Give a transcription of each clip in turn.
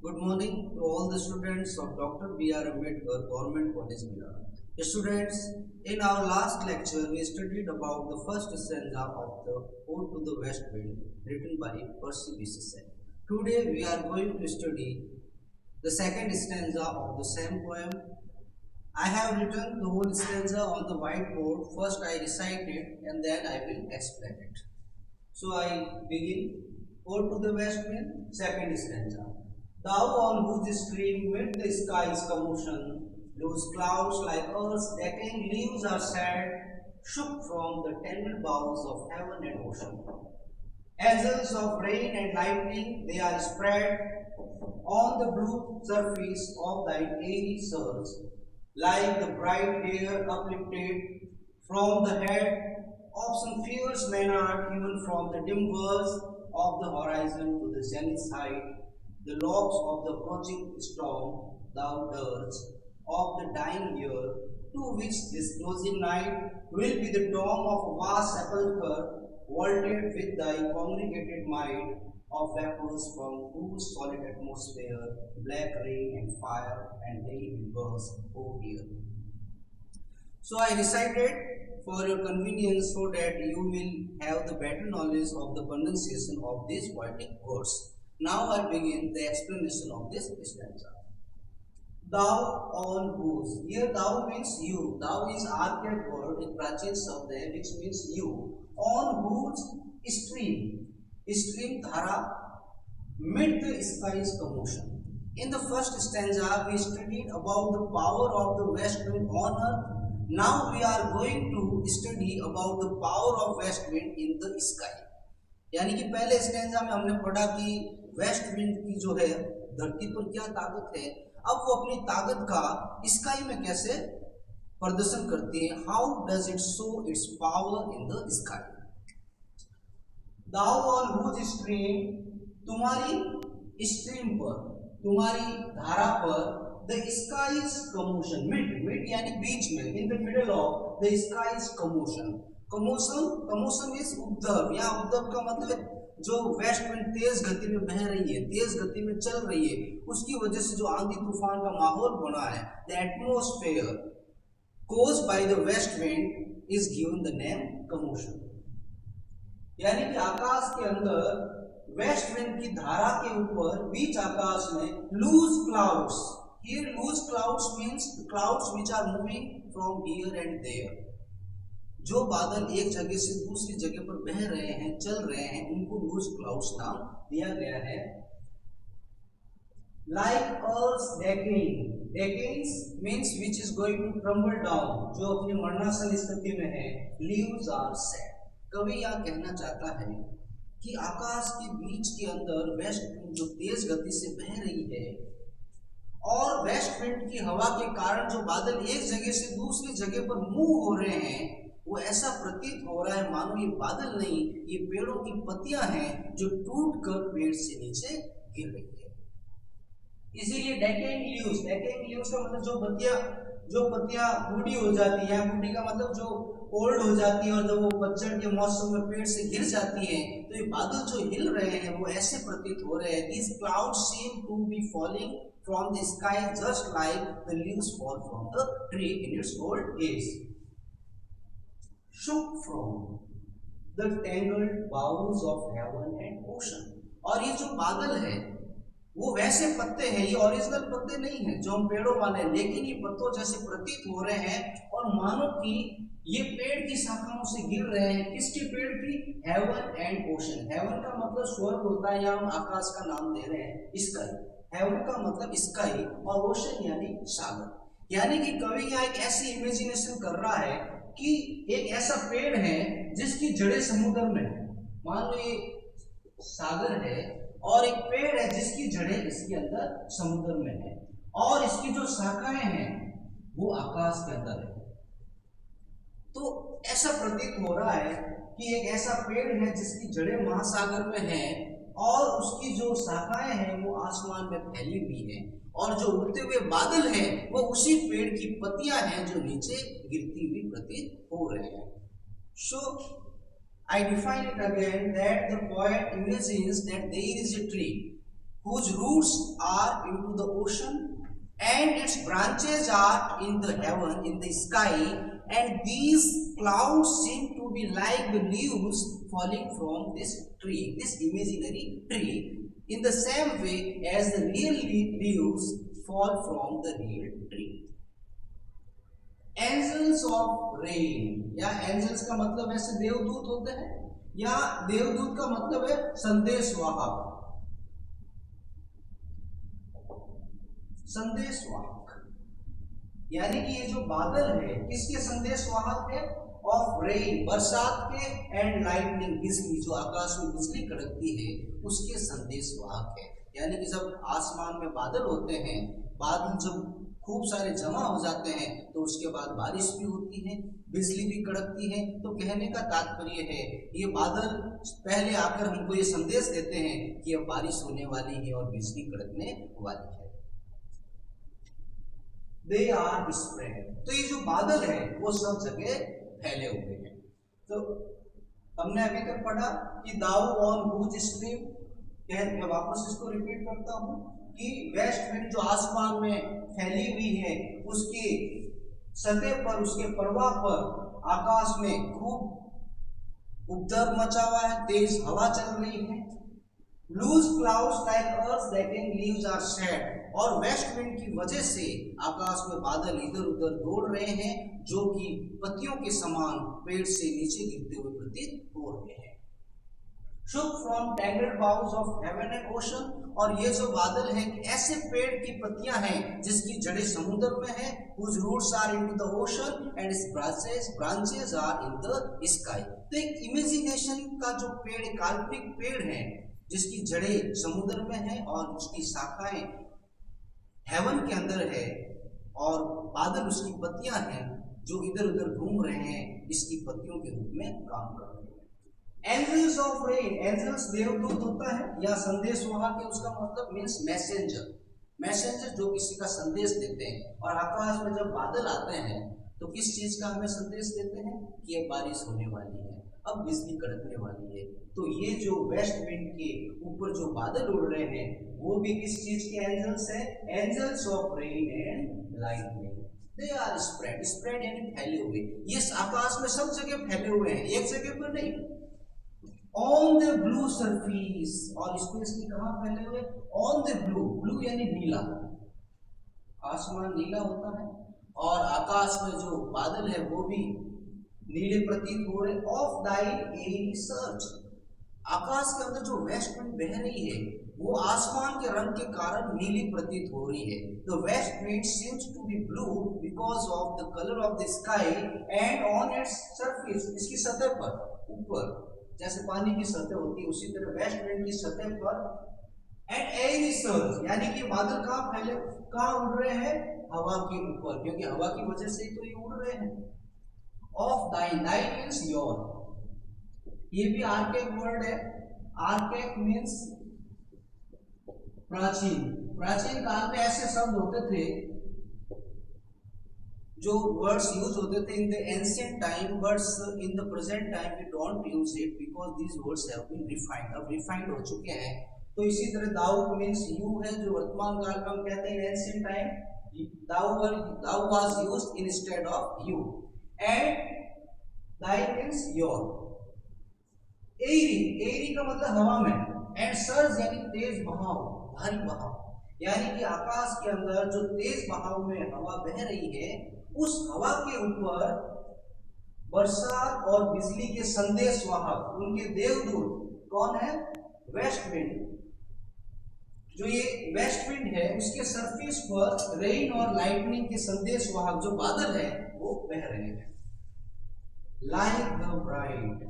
Good morning to all the students of Dr. B.R. Ambedkar Government College, Bihar. Students, in our last lecture, we studied about the first stanza of the Ode to the West Wind, written by Percy Bysshe Shelley. Today, we are going to study the second stanza of the same poem. I have written the whole stanza on the whiteboard. First, I recite it and then I will explain it. So, I begin. Ode to the West Wind, second stanza. Thou on whose stream mid the sky's commotion, those clouds like earth's decaying leaves are sad, shook from the tender boughs of heaven and ocean. Azels of rain and lightning, they are spread on the blue surface of thine airy surge, like the bright hair uplifted from the head of some fierce monarch, even from the dim verge of the horizon to the zenith's height. The locks of the approaching storm thou dirge of the dying year, to which this closing night will be the dome of a vast sepulchre, vaulted with thy congregated might of vapors from whose solid atmosphere black rain and fire and day will burst, O dear. So I recited for your convenience so that you will have the better knowledge of the pronunciation of these poetic words. Now I begin the explanation of this stanza. Thou on whose. Here thou means you. Thou is archaic word, a prachin shabd hai, which means you. On whose stream. Stream dhara, mid the sky's commotion. In the first stanza we studied about the power of the west wind on earth. Now we are going to study about the power of west wind in the sky. यानी कि पहले stanza में हमने पढ़ा कि waste wind की जो है धरती पर क्या ताकत है, अब वो अपनी ताकत का स्काई में कैसे प्रदर्शन करती है. How does it show its power in the sky. Thou on whose stream, तुम्हारी स्ट्रीम पर, तुम्हारी धारा पर, द स्काईज कमोशन, मिड यानी बीच में, in the middle of the skies commotion. Commotion is उद्दव. यहाँ उद्दव का मतलब जो वेस्ट विंड तेज गति में बह रही है, तेज गति में चल रही है, उसकी वजह से जो आंधी तूफान का माहौल बना है, the atmosphere caused by the west wind is given the name commotion. यानी कि आकाश के अंदर वेस्ट विंड की धारा के ऊपर बीच आकाश में loose clouds. Here loose clouds means clouds which are moving from here and there. जो बादल एक जगह से दूसरी जगह पर बह रहे हैं, चल रहे हैं, उनको लूज क्लाउड्स नाम दिया गया है. Like earth's decaying. Decaying means which is going to crumble down, जो अपनी मरणासन स्थिति में है. Leaves are sad. कवि यह कहना चाहता है कि आकाश के बीच के अंदर वेस्ट विंड जो तेज गति से बह रही है और वेस्ट विंड की हवा के कारण जो बादल एक जगह से दूसरी जगह पर मूव हो रहे हैं, वो ऐसा प्रतीत हो रहा है मानो ये बादल नहीं, ये पेड़ों की पत्तियां हैं जो टूटकर पेड़ से नीचे गिर रही है. इसीलिए डेकेइंग लीव्स का मतलब जो पत्तियां बूढ़ी हो जाती है, बूढ़ी का मतलब जो ओल्ड हो जाती है, और जब वो पतझड़ के मौसम में पेड़ से गिर जाती है तो ये बादल जो हिल रहे हैं वो ऐसे प्रतीत हो रहे हैं. These clouds seem to be falling from the sky just like the leaves fall from the tree in its old age. Shook from the tangled boughs of heaven and ocean. और ये जो बादल है वो वैसे पत्ते हैं, ये ओरिजिनल पत्ते नहीं हैं जो हम पेड़ों वाले हैं, लेकिन ये पत्तों जैसे प्रतीत हो रहे हैं और मानो कि ये पेड़ की शाखाओं से गिर रहे हैं. किसके पेड़ की? Heaven and ocean. हेवन का मतलब स्वर्ग होता है, या हम आकाश का नाम दे रहे हैं स्काई. हेवन का मतलब स्काई और ओशन यानी सागर. यानी कि कवि यहाँ एक ऐसी इमेजिनेशन कर रहा है कि एक ऐसा पेड़ है जिसकी जड़ें समुद्र में है. मान लो ये सागर है और एक पेड़ है जिसकी जड़ें इसके अंदर समुद्र में है, और इसकी जो शाखाएं हैं वो आकाश के अंदर है. तो ऐसा प्रतीत हो रहा है कि एक ऐसा पेड़ है जिसकी जड़ें महासागर में हैं और उसकी जो शाखाएं हैं वो आसमान में फैली हुई हैं, और जो उड़ते हुए बादल हैं वो उसी पेड़ की पत्तियां हैं जो नीचे गिरती हुई प्रतीत हो रहे हैं. So I define it again that the poet imagines that there is a tree whose roots are into the ocean and its branches are in the heaven, in the sky, and these clouds seem to be like the leaves falling from this tree, this imaginary tree, in the same way as the real leaves fall from the real tree. Angels of rain, या angels का मतलब ऐसे देवदूत होते हैं, या देवदूत का मतलब है संदेशवाहक, संदेशवाहक, यानी कि ये जो बादल है किसके संदेशवाहक है? ऑफ रेन, बरसात के, एंड लाइटनिंग, बिजली, जो आकाश में बिजली कड़कती है उसके संदेशवाहक है। यानी कि जब आसमान में बादल होते हैं, बादल जब खूब सारे जमा हो जाते हैं तो उसके बाद बारिश भी होती है, बिजली भी कड़कती है। तो कहने का तात्पर्य है ये बादल पहले आकर हमको ये संदेश देते हैं कि अब बारिश होने वाली है और बिजली कड़कने वाली है। They are spread, तो ये जो बादल है वो सब जगह फैले हुए हैं। तो हमने अभी तक पढ़ा कि दाऊ ऑन हुज स्ट्रीम, मैं वापस इसको रिपीट करता हूँ कि वेस्ट विंड जो आसमान में फैली हुई है उसकी सतह पर, उसके प्रवाह पर आकाश में खूब उपद्रव मचा हुआ है, तेज हवा चल रही है। लूज क्लाउड्स लाइक अर्थ दैटिंग लीव्स आर शेड, और वेस्ट विंड की वजह से आकाश में बादल इधर उधर दौड़ रहे हैं जो कि पत्तियों के समान पेड़ से नीचे गिरते हुए प्रतीत हो रहे हैं। shook from tangled boughs of heaven and ocean, और ये जो बादल है ऐसे पेड़ की पत्तियां हैं जिसकी जड़ें समुद्र में हैं, whose roots are into the ocean and its branches are in the sky। तो एक इमेजिनेशन का जो पेड़, काल्पनिक पेड़ है जिसकी जड़ें समुद्र में हैं और उसकी शाखाएं हेवन के अंदर है, और बादल उसकी पत्तियां हैं जो इधर उधर घूम रहे हैं, इसकी पत्तियों के रूप में काम कर रहे हैं। एंजल्स ऑफ रेन, एंजल्स देवदूत होता है या संदेशवाहक है, उसका मतलब मीन्स मैसेंजर, मैसेंजर जो किसी का संदेश देते हैं। और आकाश में जब बादल आते हैं तो किस चीज का हमें संदेश देते हैं कि अब बारिश होने वाली है, अब बिजली कड़कने वाली है। तो ये जो वेस्ट विंड के ऊपर जो बादल उड़ रहे हैं वो भी किस चीज के एंजल्स हैं? Angels of rain and lightning. They are spread, spread यानी फैले हुए, ये आकाश में सब जगह फैले हुए हैं, एक जगह पर नहीं। ऑन द ब्लू सरफेस, और स्पेशली कहाँ फैले हुए? ऑन द ब्लू, ब्लू यानी नीला, आसमान नीला होता है और आकाश में जो बादल है वो भी नीले प्रतीत हो रहे। ऑफ दाइन एरी सर्च, आकाश के अंदर जो वेस्ट विंड बह रही है वो आसमान के रंग के कारण नीली प्रतीत हो रही है। The west wind seems to be blue because of the colour of the sky and on its surface, इसकी सतह पर, ऊपर जैसे पानी की सतह होती है उसी तरह वेस्ट विंड की सतह पर। एंड एयर सर्च, यानी कि बादल कहाँ फैले, कहाँ उड़ रहे हैं? हवा के ऊपर, क्योंकि हवा की वजह से ही तो ये उड़ रहे हैं। ऑफ दाइन, दाइन मीन्स योर, ये भी आर्कैक वर्ड है। आर्कैक मीन्स प्राचीन, प्राचीन काल में ऐसे शब्द होते थे जो वर्ड्स यूज होते थे in the ancient time, words in the present time we don't use it because these words have been refined, अब रिफाइंड हो चुके हैं। तो इसी तरह दाऊ मीन्स यू है, जो वर्तमान काल में हम कहते हैं ancient time Dau was used instead of you. And दाइन मीन्स योर। एरी, एरी का मतलब हवा में। एंड सर्ज यानी तेज बहाव, भारी बहाव, यानी कि आकाश के अंदर जो तेज बहाव में हवा बह रही है उस हवा के ऊपर बरसात और बिजली के संदेशवाहक, उनके देवदूत कौन है? West wind. जो ये वेस्ट विंड है उसके सरफेस पर रेन और लाइटनिंग के संदेशवाहक जो बादल है वो बह रहे हैं। Like the bright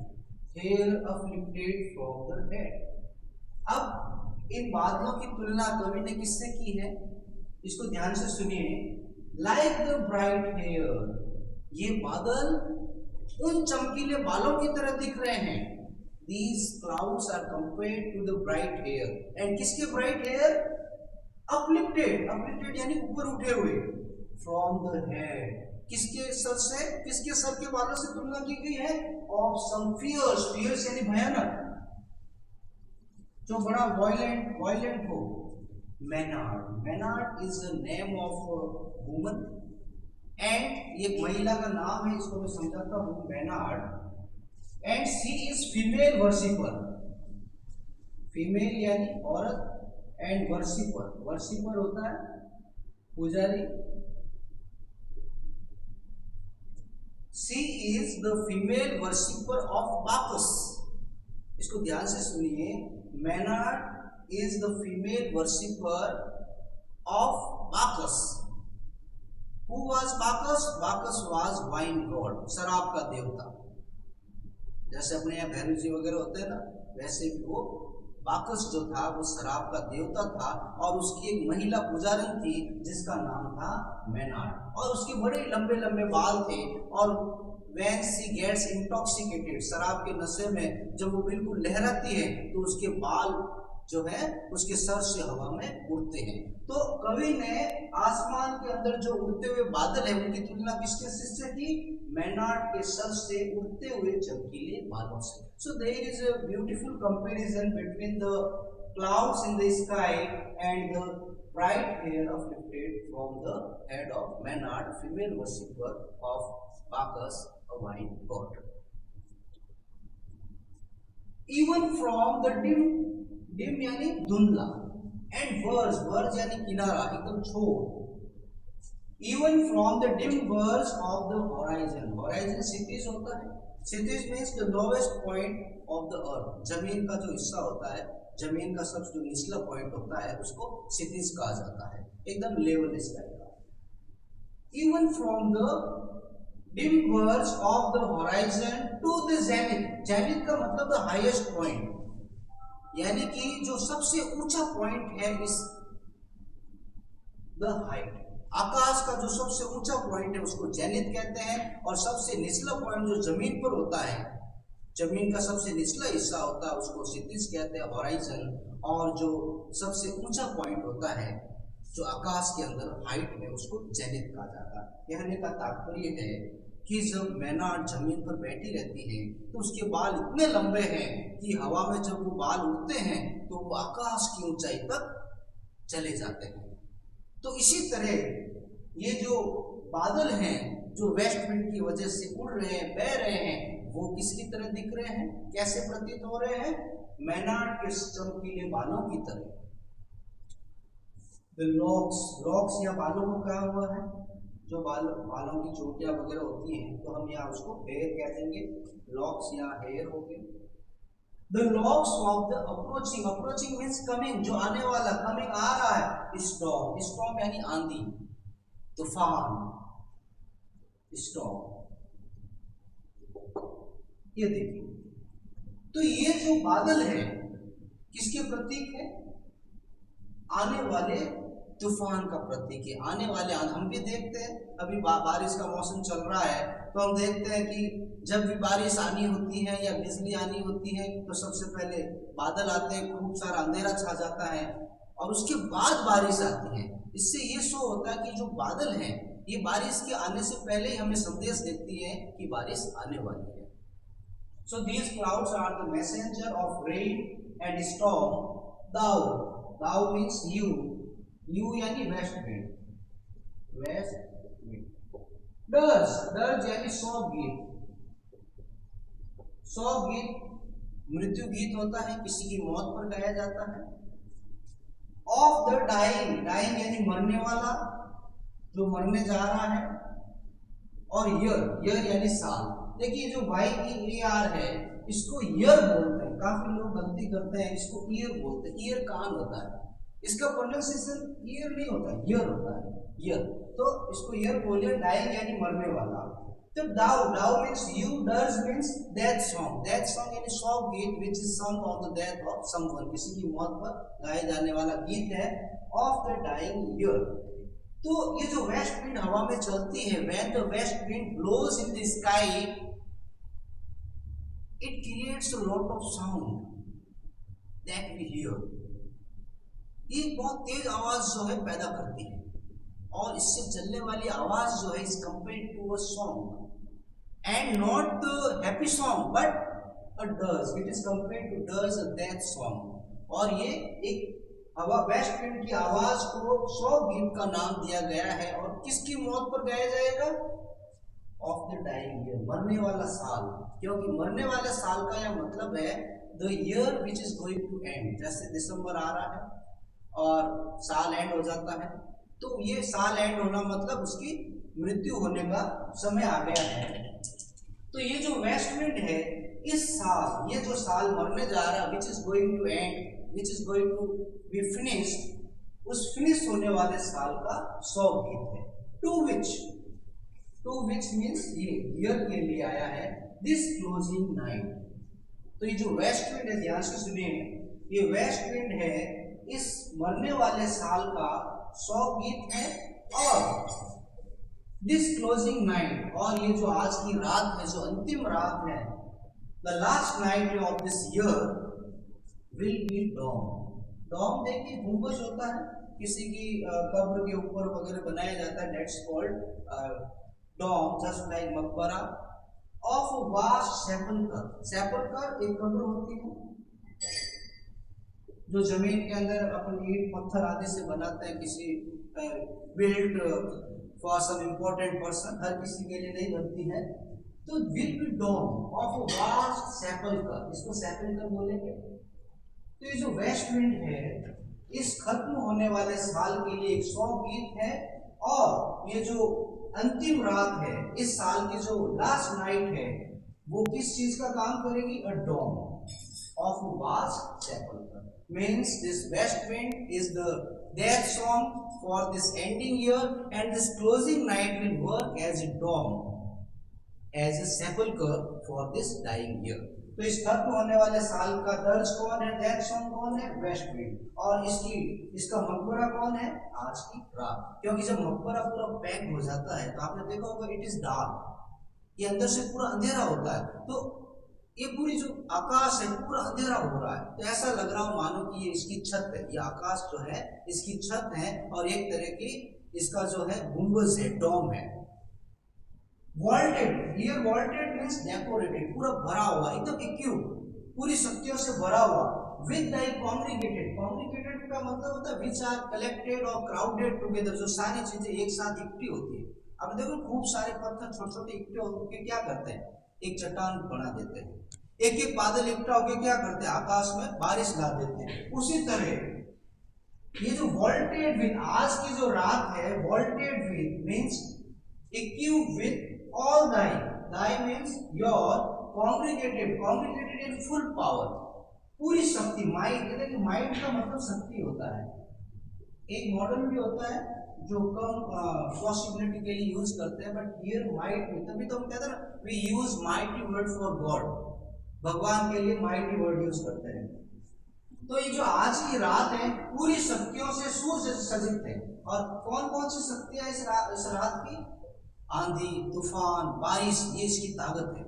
hair afflicted from the head. अब इन बादलों की तुलना कवि ने किससे की है? इसको ध्यान से सुनिए। लाइक द ब्राइट हेयर, ये बादल उन चमकीले बालों की तरह दिख रहे हैं। These clouds are compared to the bright hair, and किसके bright hair? Uplifted, uplifted यानी ऊपर उठे हुए। From the head, किसके सर से, किसके सर के बालों से तुलना की गई है? Of some fierce, fierce यानी भयानक, जो बड़ा वायलेंट हो, Maynard. Maynard is the name of a woman and ये महिला का नाम है, इसको मैं समझाता हूँ. Maynard and she is female worshipper. Female यानी औरत and worshipper. Worshipper होता है पुजारी. She is the female worshipper of Bacchus. इसको ध्यान से सुनिए. Maynard is the female worshipper of Bacchus. Who was Bacchus? Bacchus was wine god, शराब का देवता. जैसे अपने यहाँ भैरव जी वगैरह होते हैं ना, वैसे भी वो बाकस जो था वो शराब का देवता था. और उसकी एक महिला पुजारन थी जिसका नाम था मैनार्ड. और उसके बड़े लंबे लंबे बाल थे. और when she gets intoxicated, शराब के नशे में जब वो बिल्कुल लहराती है तो उसके बाल जो है उसके सर से हवा में उड़ते हैं. तो कवि ने आसमान के अंदर जो उड़ते हुए बादल है उनकी तुलना किसके से की? मैनार्ड के सर से उड़ते हुए चमकीले बालों से. So there is a beautiful comparison between the clouds in the sky and the bright hair uplifted from the head of Maynard, female worshipper of Bacchus, a wine god. Even from the dim यानी धुंधला, and verge यानी किनारा एकदम छोर. Even from the dim verge of the horizon. Horizon क्षितिज होता है. क्षितिज means the lowest point of the earth. जमीन का जो हिस्सा होता है, जमीन का सबसे जो निचला पॉइंट होता है उसको क्षितिज कहा जाता है, एकदम लेवल स्काई का. Even from the dim verge of the horizon to the zenith. zenith का मतलब the highest point, यानी कि जो सबसे ऊंचा पॉइंट है इस द हाइट. आकाश का जो सबसे ऊंचा पॉइंट है उसको जेनिथ कहते हैं. और सबसे निचला पॉइंट जो जमीन पर होता है, जमीन का सबसे निचला हिस्सा होता है उसको क्षितिज कहते हैं, हॉराइजन. और जो सबसे ऊंचा पॉइंट होता है जो आकाश के अंदर हाइट में उसको जेनिथ कहा जाता है. कहने का तात्पर्य है कि जब मैनार्ड जमीन पर बैठी रहती है तो उसके बाल इतने लंबे हैं कि हवा में जब वो बाल उड़ते हैं तो वो आकाश की ऊंचाई तक चले जाते हैं. तो इसी तरह ये जो बादल हैं जो वेस्ट विंड की वजह से उड़ रहे हैं, बह रहे हैं, वो किसकी तरह दिख रहे हैं, कैसे प्रतीत हो रहे हैं? मैनार्ड के चमकीले बालों की तरह. द लॉक्स या बालों को कहा हुआ है, जो बालों की चोटियां वगैरह होती हैं तो हम यहाँ उसको हेयर कह देंगे. लॉक्स या हेयर हो गए. The locks of the approaching. Approaching means coming, जो आने वाला, कमिंग आ रहा है. स्टॉर्म. स्टॉर्म यानी आंधी, तूफान, स्टॉर्म. ये देखिए, तो ये जो बादल है किसके प्रतीक है? आने वाले तूफान का प्रतीक है. आने वाले हम भी देखते हैं, अभी बारिश का मौसम चल रहा है तो हम देखते हैं कि जब भी बारिश आनी होती है या बिजली आनी होती है तो सबसे पहले बादल आते हैं, खूब सारा अंधेरा छा जाता है और उसके बाद बारिश आती है. इससे ये शो होता है कि जो बादल हैं ये बारिश के आने से पहले ही हमें संदेश देती है कि बारिश आने वाली है. So these clouds are the messenger of rain and storm. Thou means you. You यानी west wind. West wind. Dirge यानी शोक गीत. शोक गीत मृत्यु गीत होता है, किसी की मौत पर गाया जाता है. ऑफ द डाइंग यानी मरने वाला, जो मरने जा रहा है. और ईयर यानी साल. देखिए जो YEAR है इसको ईयर बोलते हैं, काफी लोग गलती करते हैं, इसको ईयर बोलते हैं. ईयर कान होता है, इसका प्रोनाउंसिएशन ईयर नहीं होता, ईयर होता है. ईयर, तो इसको ईयर बोलिए. डाइंग यानी मरने वाला. तो thou means you. Dirge means death song. Death song यानी शोक गीत विच इज सung on the death of someone. किसी की मौत पर गाया जाने वाला गीत है. Of the dying year. तो ये जो वेस्ट विंड हवा में चलती है, when the west wind blows in the sky, it creates a lot of sound that we hear. ये बहुत तेज आवाज जो है पैदा करती है और इससे चलने वाली आवाज जो है is compared to a song and not the happy song but a dirge. It is compared to dirge a death song. और ये एक हवा वेस्ट विंड की आवाज को शोक गीत का नाम दिया गया है। और किसकी मौत पर गाया जाएगा? ऑफ द डाइंग ईयर, मरने वाला साल। क्योंकि मरने वाले साल का यह मतलब है the year which is going to end. जैसे दिसंबर आ रहा है और साल एंड हो जाता है, तो ये साल एंड होना मतलब उसकी मृत्यु होने का समय आ गया है। तो ये जो वेस्ट विंड है, इस साल, ये जो साल मरने जा रहा है, which is going to end, which is going to be finished, उस फिनिश होने वाले साल का शोक गीत है। टू विच मीन्स ये ईयर के लिए आया है, दिस क्लोजिंग नाइट। तो ये जो वेस्ट विंड है, ध्यान से सुनिए, ये वेस्ट विंड है, इस मरने वाले साल का शोक गीत है। और दिस क्लोजिंग नाइट, और ये जो आज की रात है, जो अंतिम रात है, the last night of this year will be dome. Dome देखिए गुंबज होता है, किसी की कब्र के ऊपर वगैरह बनाया जाता है, that's called dome, just like मकबरा ऑफ वास्ट सेपल्कर। सेपल्कर एक कब्र होती है जो जमीन के अंदर अपन ईंट पत्थर आदि से बनाते हैं, किसी build for some important person, हर किसी के लिए नहीं बनती है। तो will be dome of vast sepulchre, इसको सेपल्कर बोलेंगे। तो ये जो वेस्ट विंड है, इस खत्म होने वाले साल के लिए एक शोक गीत है। और ये जो अंतिम रात है, इस साल की जो लास्ट नाइट है, वो किस चीज का काम करेगी? A dome of vast sepulchre. Means this west wind is the death song for this ending year, and this closing night will work as a dome, as a sepulcher for this dying year. तो इस खत्म होने वाले साल का दर्ज कौन है? डेथ सॉन्ग कौन है? West wind. और इसका मकबरा कौन है? आज की रात। क्योंकि जब मकबरा पूरा पैक हो जाता है, तो आपने देखा होगा इट इज डार्क, ये अंदर से पूरा अंधेरा होता है, तो ये पूरी जो आकाश है पूरा अंधेरा हो रहा है, तो ऐसा लग रहा हो मानो कि ये इसकी छत है, ये आकाश जो है इसकी छत है, और एक तरह की इसका जो है गुंबज है, डोम है। Vaulted, here vaulted means decorated, पूरा भरा हुआ, एकदम इक्विप, पूरी शक्तियों से भरा हुआ। विद दाई कॉन्ग्रीगेटेड, कॉन्ग्रीगेटेड का मतलब होता है विच आर कलेक्टेड और क्राउडेड टुगेदर, जो सारी चीजें एक साथ इकट्ठी होती है। अब देखो खूब सारे पत्थर छोटे छोटे इकट्ठे होकर क्या करते हैं? एक चट्टान बना देते हैं। एक एक बादल इकट्ठा होकर क्या करते हैं? आकाश में बारिश ला देते हैं। उसी तरह ये जो वॉल्टेड विंड, आज की जो रात है, vaulted wind means equip with all thy means your congregated in full power, पूरी शक्ति। माइंड, देखिए माइंड का मतलब शक्ति होता है। एक मॉडल भी होता है जो कम पॉसिबिलिटी के लिए यूज करते हैं, बट हियर माइट, तभी तो हम कहते हैं ना, we use mighty word for God, भगवान के लिए माइटी वर्ड यूज करते हैं। तो ये जो आज की रात है पूरी शक्तियों से सुसज्जित है। और कौन कौन सी शक्तियां इस रात की? आंधी, तूफान, बारिश, ये इसकी ताकत है।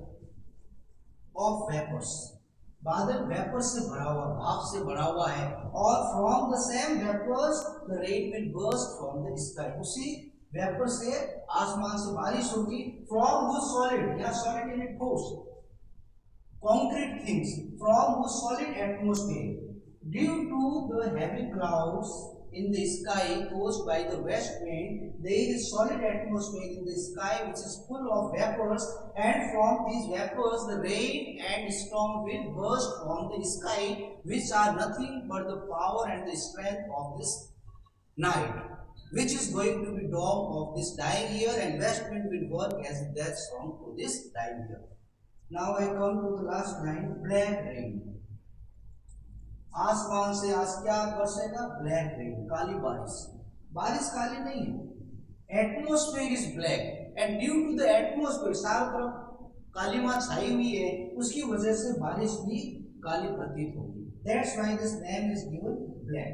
ऑफ वेपर्स, बादल वेपर से भरा हुआ, भाप से भरा हुआ है। और from the same vapours the rain will burst from the sky, उसी वेपर से आसमान से बारिश होगी। फ्रॉम हुज सॉलिड, या सॉलिड इन इट ठोस concrete things, from whose solid atmosphere, due to the heavy clouds in the sky caused by the west wind, there is solid atmosphere in the sky which is full of vapors, and from these vapors the rain and storm will burst from the sky, which are nothing but the power and the strength of this night, which is going to be dawn of this dying year, and west wind will work as a death song to this dying year. Now I come to the last line, black rain. आसमान से आज क्या बरसेगा? Black rain, काली बारिश। बारिश काली नहीं है, atmosphere is black, and due to the atmosphere, चारों तरफ कालीमा छाई हुई है, उसकी वजह से बारिश भी काली प्रतीत होगी। That's why this name is given black.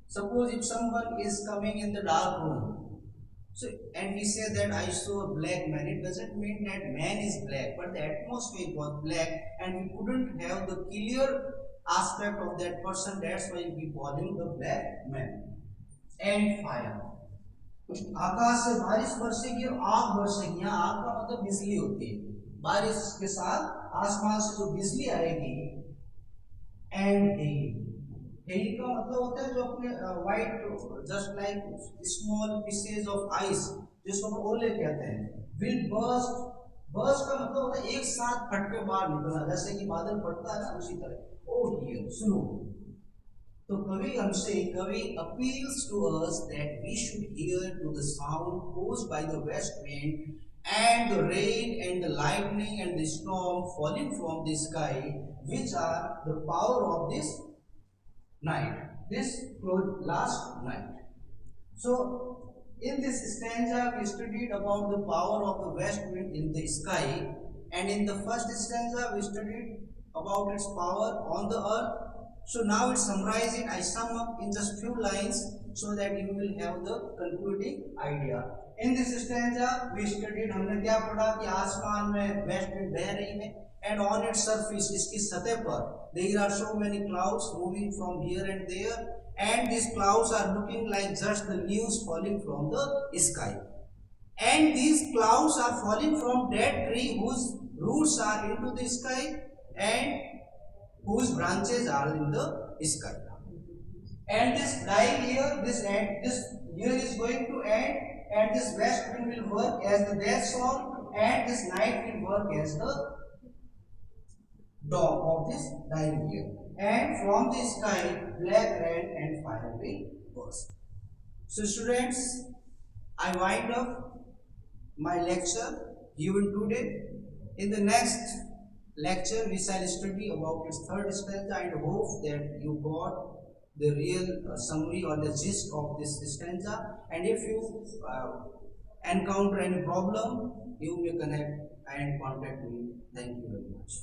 Suppose if someone is coming in the dark room, so and we say that I saw a black man, it doesn't mean that man is black, but the atmosphere was black, and we couldn't have the clear aspect of that person. That's why we call him the black man. And fire, आकाश से बारिश बरसेगी और आग बरसेगी। यहाँ आग का मतलब बिजली होती है, बारिश के साथ आसमान से जो बिजली आएगी। एंड हेल का मतलब होता है जो अपने white just like small pieces of ice जिसको हम ओले कहते हैं विल बर्स्ट। बर्स्ट का मतलब होता है एक साथ फट के बाहर निकलना, जैसे कि बादल फटता है ना उसी तरह। ओ हियर सुनो, तो कवि हमसे कवि appeals to us that we should hear to the sound caused by the west wind and the rain and the lightning and the storm falling from the sky, which are the power of this night, this last night. So, in this stanza, we studied about the power of the west wind in the sky, and in the first stanza, we studied about its power on the earth. So now it's summarizing. I sum up in just few lines so that you will have the concluding idea. In this stanza, we studied हमने क्या पढ़ा कि आसमान में west wind बह रही है and on its surface इसकी सतह पर there are so many clouds moving from here and there and these clouds are looking like just the leaves falling from the sky, and these clouds are falling from that tree whose roots are into the sky and whose branches are in the sky. And this dying year, this year is going to end, and this west wind will work as the death song, and this night will work as the dawn of this dying year. And from the sky, black rain and fire will burst. So, students, I wind up my lecture given today. In the next lecture, we shall study about its third stanza and hope that you got the real summary or the gist of this stanza. And if you encounter any problem, you may connect and contact me. Thank you very much.